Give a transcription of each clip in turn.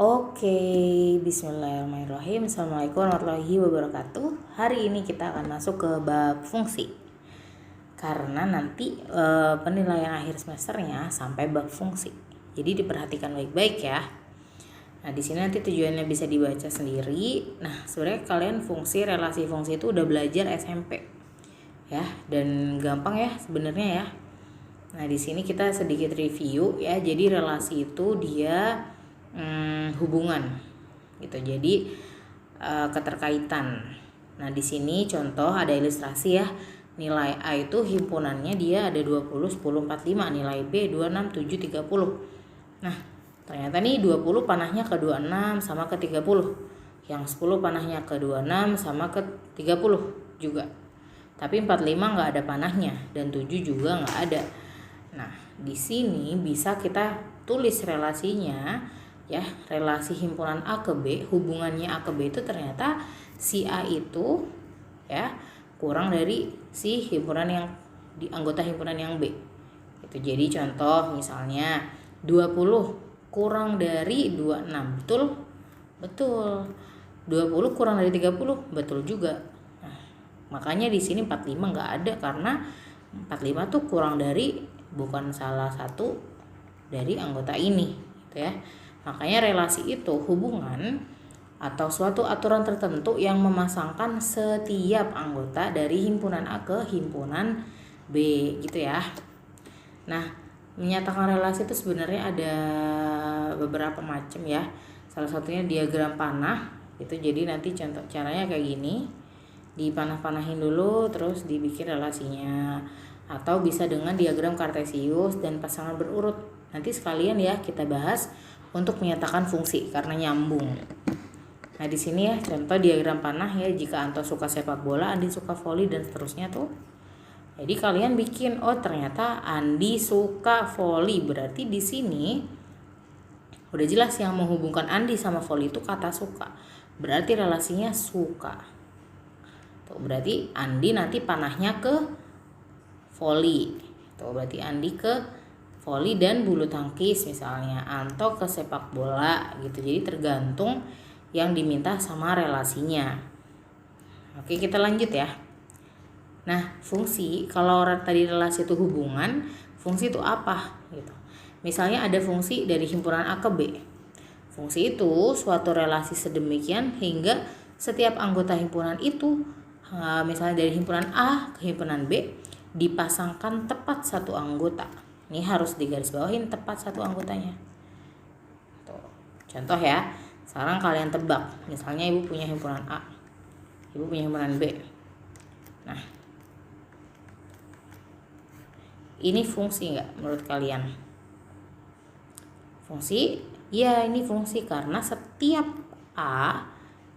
Oke, bismillahirrahmanirrahim. Assalamualaikum warahmatullahi wabarakatuh. Hari ini kita akan masuk ke bab fungsi. Karena nanti penilaian akhir semesternya sampai bab fungsi. Jadi diperhatikan baik-baik ya. Nah, di sini nanti tujuannya bisa dibaca sendiri. Nah, sebenarnya kalian relasi fungsi itu udah belajar SMP. Ya, dan gampang ya sebenarnya ya. Nah, di sini kita sedikit review ya. Jadi relasi itu dia hubungan gitu. Jadi keterkaitan. Nah, di sini contoh ada ilustrasi ya. Nilai A itu himpunannya dia ada 20, 10, 45, nilai B 26, 7, 30. Nah, ternyata nih 20 panahnya ke 26 sama ke 30. Yang 10 panahnya ke 26 sama ke 30 juga. Tapi 45 nggak ada panahnya dan 7 juga nggak ada. Nah, di sini bisa kita tulis relasinya ya, relasi himpunan A ke B, hubungannya A ke B itu ternyata si A itu ya kurang dari si himpunan yang di anggota himpunan yang B. Itu jadi contoh misalnya 20 kurang dari 26. Betul? Betul. 20 kurang dari 30, betul juga. Nah, makanya di sini 45 enggak ada karena 45 tuh kurang dari, bukan salah satu dari anggota ini gitu ya. Makanya relasi itu hubungan atau suatu aturan tertentu yang memasangkan setiap anggota dari himpunan A ke himpunan B gitu ya. Nah, menyatakan relasi itu sebenarnya ada beberapa macam ya. Salah satunya diagram panah itu. Jadi nanti contoh caranya kayak gini. Dipanah-panahin dulu terus dibikin relasinya. Atau bisa dengan diagram kartesius dan pasangan berurut. Nanti sekalian ya kita bahas untuk menyatakan fungsi karena nyambung. Nah, di sini ya contoh diagram panah ya, jika Anto suka sepak bola, Andi suka voli dan seterusnya tuh. Jadi kalian bikin, oh ternyata Andi suka voli, berarti di sini udah jelas yang menghubungkan Andi sama voli itu kata suka. Berarti relasinya suka. Tuh, berarti Andi nanti panahnya ke voli. Tuh, berarti Andi ke voli dan bulu tangkis misalnya, Anto ke sepak bola gitu. Jadi tergantung yang diminta sama relasinya. Oke, kita lanjut ya. Nah, fungsi, kalau tadi relasi itu hubungan, fungsi itu apa gitu. Misalnya ada fungsi dari himpunan A ke B. Fungsi itu suatu relasi sedemikian hingga setiap anggota himpunan itu, misalnya dari himpunan A ke himpunan B, dipasangkan tepat satu anggota. Ini harus digarisbawahin, tepat satu anggotanya. Tuh, contoh ya. Sekarang kalian tebak. Misalnya ibu punya himpunan A, ibu punya himpunan B. Nah, ini fungsi nggak menurut kalian? Fungsi? Ya, ini fungsi karena setiap A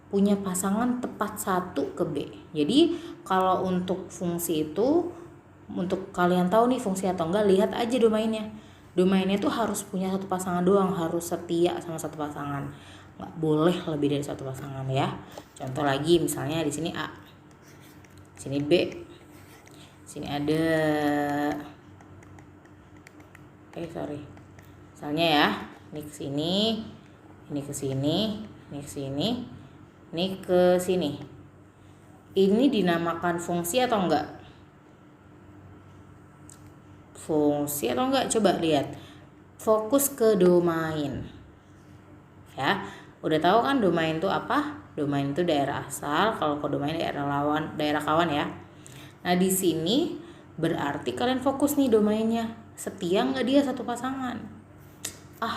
punya pasangan tepat satu ke B. Jadi kalau untuk fungsi itu, untuk kalian tahu nih fungsi atau enggak, lihat aja domainnya. Domainnya tuh harus punya satu pasangan doang, harus setia sama satu pasangan. Nggak boleh lebih dari satu pasangan ya. Contoh lagi misalnya di sini A, di sini B, di sini ada misalnya ya, ini ke sini, ini ke sini, ini ke sini, ini ke sini. Ini dinamakan fungsi atau enggak? Fungsi atau enggak? Coba lihat. Fokus ke domain. Ya, udah tahu kan domain itu apa? Domain itu daerah asal, kalau kodomain daerah kawan ya. Nah, di sini berarti kalian fokus nih domainnya. Setia nggak dia satu pasangan?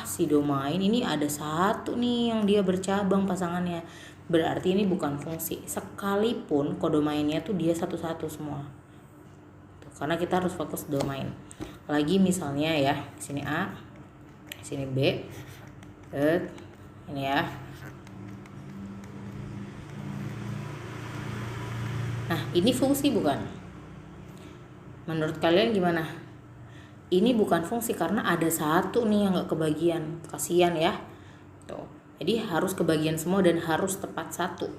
Si domain ini ada satu nih yang dia bercabang pasangannya. Berarti ini bukan fungsi. Sekalipun kodomainnya tuh dia satu-satu semua. Tuh, karena kita harus fokus domain. Lagi misalnya ya, sini A, sini B, ini ya. Nah, ini fungsi bukan? Menurut kalian gimana? Ini bukan fungsi karena ada satu nih yang gak kebagian. Kasian ya. Tuh. Jadi harus kebagian semua dan harus tepat satu.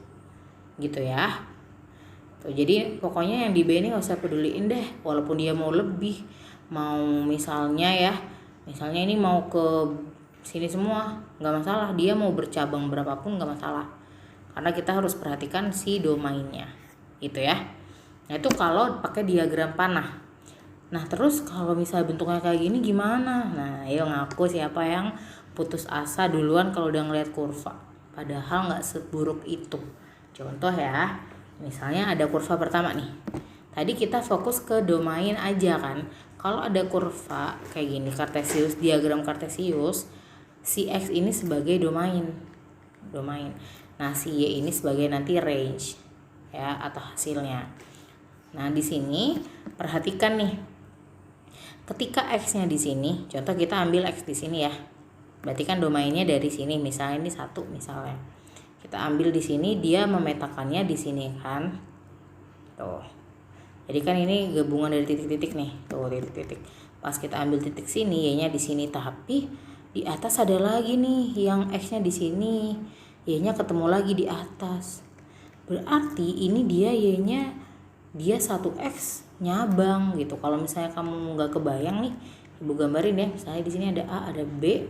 Gitu ya. Tuh, jadi pokoknya yang di B ini gak usah peduliin deh. Walaupun dia mau lebih. Mau misalnya ya. Misalnya ini mau ke sini semua, nggak masalah. Dia mau bercabang berapapun nggak masalah, karena kita harus perhatikan si domainnya gitu ya. Nah itu kalau pakai diagram panah. Nah terus kalau misalnya bentuknya kayak gini gimana? Nah ayo ngaku siapa yang putus asa duluan kalau udah ngeliat kurva, padahal nggak seburuk itu. Contoh ya, misalnya ada kurva pertama nih, tadi kita fokus ke domain aja kan. Kalau ada kurva kayak gini, kartesius, diagram kartesius, si X ini sebagai domain. Nah, si Y ini sebagai nanti range ya atau hasilnya. Nah, di sini perhatikan nih. Ketika X-nya di sini, contoh kita ambil X di sini ya. Berarti kan domainnya dari sini, misalnya ini 1 misalnya. Kita ambil di sini, dia memetakannya di sini kan. Tuh. Jadi kan ini gabungan dari titik-titik nih. Tuh, titik-titik. Pas kita ambil titik sini, Y-nya di sini, tapi di atas ada lagi nih yang X-nya di sini. Y-nya ketemu lagi di atas. Berarti ini dia Y-nya dia 1X nyabang gitu. Kalau misalnya kamu nggak kebayang nih, Ibu gambarin ya. Misalnya di sini ada A, ada B.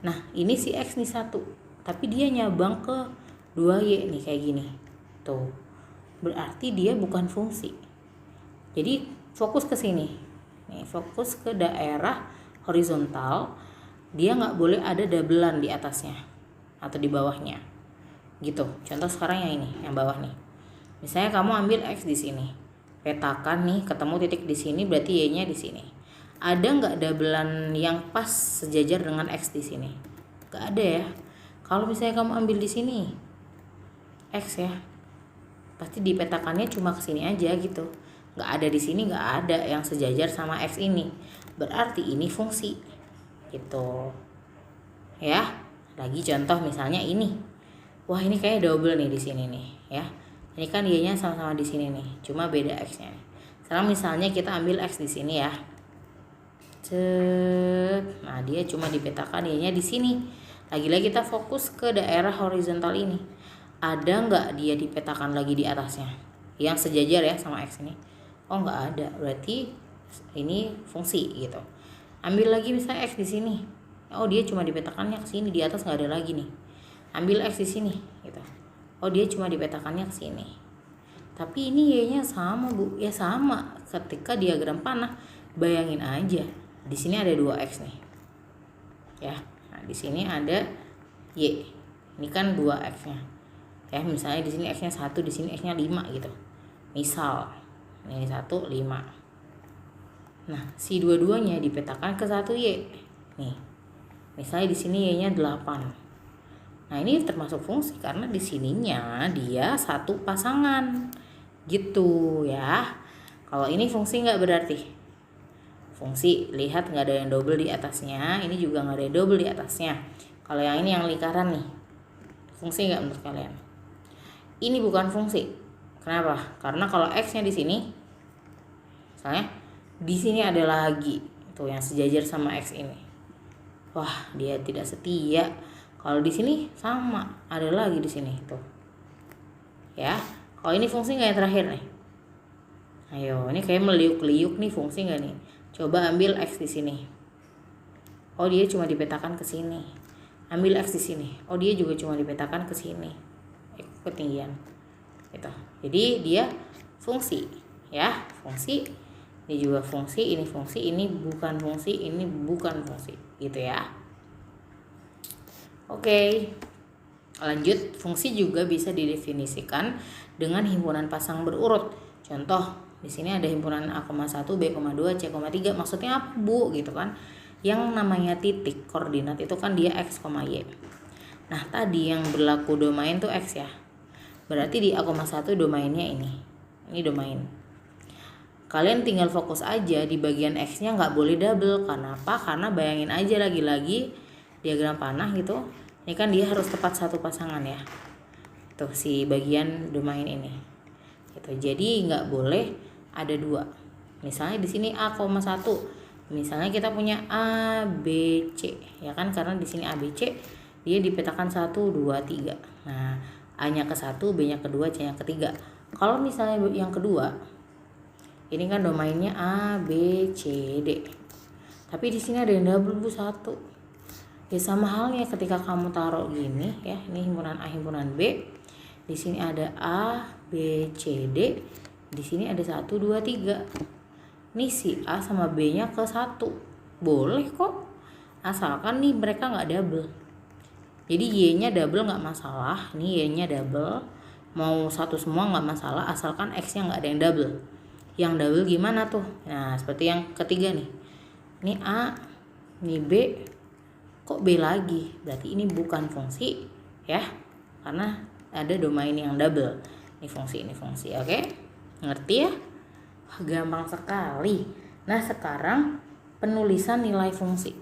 Nah, ini si X nih 1, tapi dia nyabang ke 2Y nih kayak gini. Tuh. Berarti dia bukan fungsi. Jadi fokus ke sini. Nih, fokus ke daerah horizontal. Dia nggak boleh ada doublean di atasnya atau di bawahnya. Gitu. Contoh sekarang yang ini, yang bawah nih. Misalnya kamu ambil X di sini. Petakan nih, ketemu titik di sini, berarti Y-nya di sini. Ada nggak doublean yang pas sejajar dengan X di sini? Nggak ada ya. Kalau misalnya kamu ambil di sini X ya, pasti dipetakannya cuma ke sini aja gitu. Nggak ada di sini, nggak ada yang sejajar sama X ini. Berarti ini fungsi gitu ya. Lagi contoh misalnya ini, wah ini kayak double nih di sini nih ya. Ini kan Y-nya sama-sama di sini nih, cuma beda X-nya. Sekarang misalnya kita ambil X di sini ya. Nah dia cuma dipetakan Y-nya di sini. Lagi-lagi kita fokus ke daerah horizontal ini. Ada nggak dia dipetakan lagi di atasnya yang sejajar ya sama X ini? Oh nggak ada, berarti ini fungsi gitu. Ambil lagi misalnya X di sini, oh dia cuma dipetakannya ke sini, di atas nggak ada lagi nih. Ambil X di sini gitu, oh dia cuma dipetakannya ke sini. Tapi ini Y-nya sama Bu, ya sama. Ketika diagram panah, bayangin aja, di sini ada 2X nih ya. Nah di sini ada Y, ini kan 2X-nya ya. Misalnya di sini X-nya 1, di sini X-nya 5 gitu. Misal ini 1, 5. Nah, si dua-duanya dipetakan ke 1Y. Nih. Misalnya di sini Y-nya 8. Nah, ini termasuk fungsi karena di sininya dia satu pasangan. Gitu ya. Kalau ini fungsi nggak berarti? Fungsi, lihat nggak ada yang double di atasnya. Ini juga nggak ada yang double di atasnya. Kalau yang ini yang lingkaran nih, fungsi nggak menurut kalian? Ini bukan fungsi. Kenapa? Karena kalau X-nya di sini, misalnya di sini ada lagi tuh yang sejajar sama X ini. Wah, dia tidak setia. Kalau di sini sama, ada lagi di sini tuh. Ya, kalau ini fungsi nggak yang terakhir nih? Ayo, ini kayak meliuk-liuk nih, fungsi nggak nih? Coba ambil X di sini. Oh, dia cuma dipetakan ke sini. Ambil X di sini. Oh, dia juga cuma dipetakan ke sini. Ketinggian. Gitu. Jadi dia fungsi ya, fungsi. Ini juga fungsi, ini fungsi, ini bukan fungsi, ini bukan fungsi gitu ya. Oke, lanjut. Fungsi juga bisa didefinisikan dengan himpunan pasang berurut. Contoh, di sini ada himpunan A,1, B,2, C,3. Maksudnya apa Bu gitu kan? Yang namanya titik koordinat itu kan dia X, Y. Nah tadi yang berlaku domain tuh X ya. Berarti di A,1 domainnya ini domain. Kalian tinggal fokus aja di bagian X-nya, nggak boleh double. Kenapa? Karena bayangin aja lagi-lagi diagram panah gitu. Ini kan dia harus tepat satu pasangan ya. Tuh si bagian domain ini. Gitu. Jadi nggak boleh ada 2. Misalnya di sini A,1. Misalnya kita punya A, B, C ya kan, karena di sini A, B, C dia dipetakan 1, 2, 3. Nah, A-nya ke 1, B-nya ke 2, C-nya ke 3. Kalau misalnya yang kedua, ini kan domainnya A, B, C, D. Tapi di sini ada yang double Bu 1. Ya sama halnya ketika kamu taruh gini ya, ini himpunan A himpunan B. Di sini ada A, B, C, D. Di sini ada 1, 2, 3. Nih si A sama B-nya ke 1. Boleh kok. Asalkan nih mereka nggak double. Jadi Y-nya double nggak masalah. Nih Y-nya double. Mau 1 semua nggak masalah. Asalkan X-nya nggak ada yang double. Yang double gimana tuh? Nah seperti yang ketiga nih. Ini A, ini B. Kok B lagi? Berarti ini bukan fungsi ya, karena ada domain yang double. Ini fungsi, oke? Ngerti ya? Gampang sekali. Nah sekarang penulisan nilai fungsi.